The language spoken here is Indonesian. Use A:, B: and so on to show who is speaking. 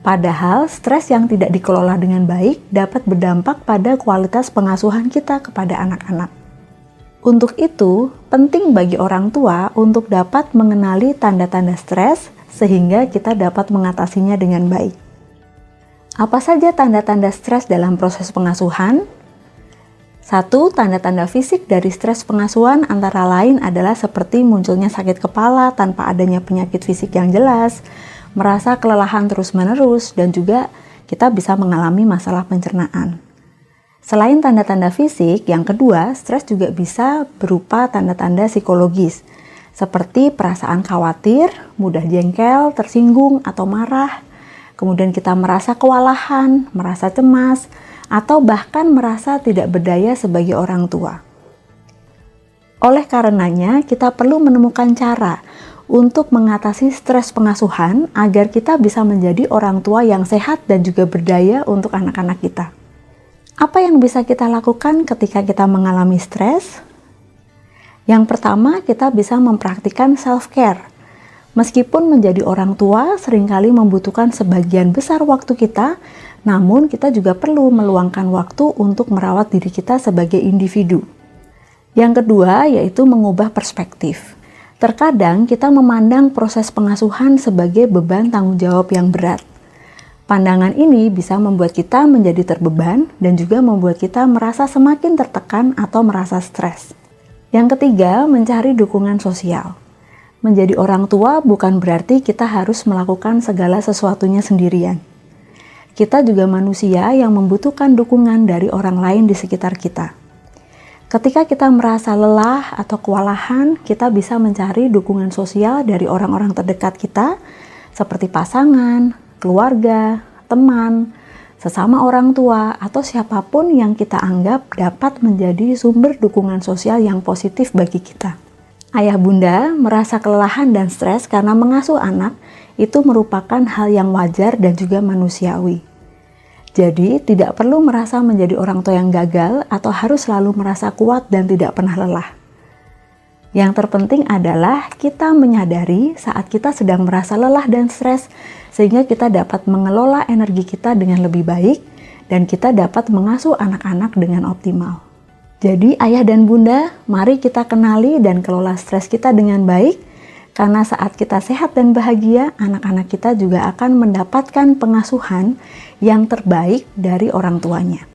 A: Padahal stres yang tidak dikelola dengan baik dapat berdampak pada kualitas pengasuhan kita kepada anak-anak. Untuk itu, penting bagi orang tua untuk dapat mengenali tanda-tanda stres sehingga kita dapat mengatasinya dengan baik. Apa saja tanda-tanda stres dalam proses pengasuhan? 1. Tanda-tanda fisik dari stres pengasuhan antara lain adalah seperti munculnya sakit kepala tanpa adanya penyakit fisik yang jelas, merasa kelelahan terus-menerus, dan juga kita bisa mengalami masalah pencernaan. Selain tanda-tanda fisik, yang kedua, stres juga bisa berupa tanda-tanda psikologis, seperti perasaan khawatir, mudah jengkel, tersinggung, atau marah. Kemudian kita merasa kewalahan, merasa cemas, atau bahkan merasa tidak berdaya sebagai orang tua. Oleh karenanya, kita perlu menemukan cara untuk mengatasi stres pengasuhan agar kita bisa menjadi orang tua yang sehat dan juga berdaya untuk anak-anak kita. Apa yang bisa kita lakukan ketika kita mengalami stres? Yang pertama, kita bisa mempraktikkan self-care. Meskipun menjadi orang tua seringkali membutuhkan sebagian besar waktu kita, namun kita juga perlu meluangkan waktu untuk merawat diri kita sebagai individu. Yang kedua, yaitu mengubah perspektif. Terkadang kita memandang proses pengasuhan sebagai beban tanggung jawab yang berat. Pandangan ini bisa membuat kita menjadi terbeban dan juga membuat kita merasa semakin tertekan atau merasa stres. Yang ketiga, mencari dukungan sosial. Menjadi orang tua bukan berarti kita harus melakukan segala sesuatunya sendirian. Kita juga manusia yang membutuhkan dukungan dari orang lain di sekitar kita. Ketika kita merasa lelah atau kewalahan, kita bisa mencari dukungan sosial dari orang-orang terdekat kita, seperti pasangan, keluarga, teman, sesama orang tua, atau siapapun yang kita anggap dapat menjadi sumber dukungan sosial yang positif bagi kita. Ayah bunda merasa kelelahan dan stres karena mengasuh anak itu merupakan hal yang wajar dan juga manusiawi. Jadi, tidak perlu merasa menjadi orang tua yang gagal atau harus selalu merasa kuat dan tidak pernah lelah. Yang terpenting adalah kita menyadari saat kita sedang merasa lelah dan stres, sehingga kita dapat mengelola energi kita dengan lebih baik dan kita dapat mengasuh anak-anak dengan optimal. Jadi, ayah dan bunda, mari kita kenali dan kelola stres kita dengan baik, karena saat kita sehat dan bahagia, anak-anak kita juga akan mendapatkan pengasuhan yang terbaik dari orang tuanya.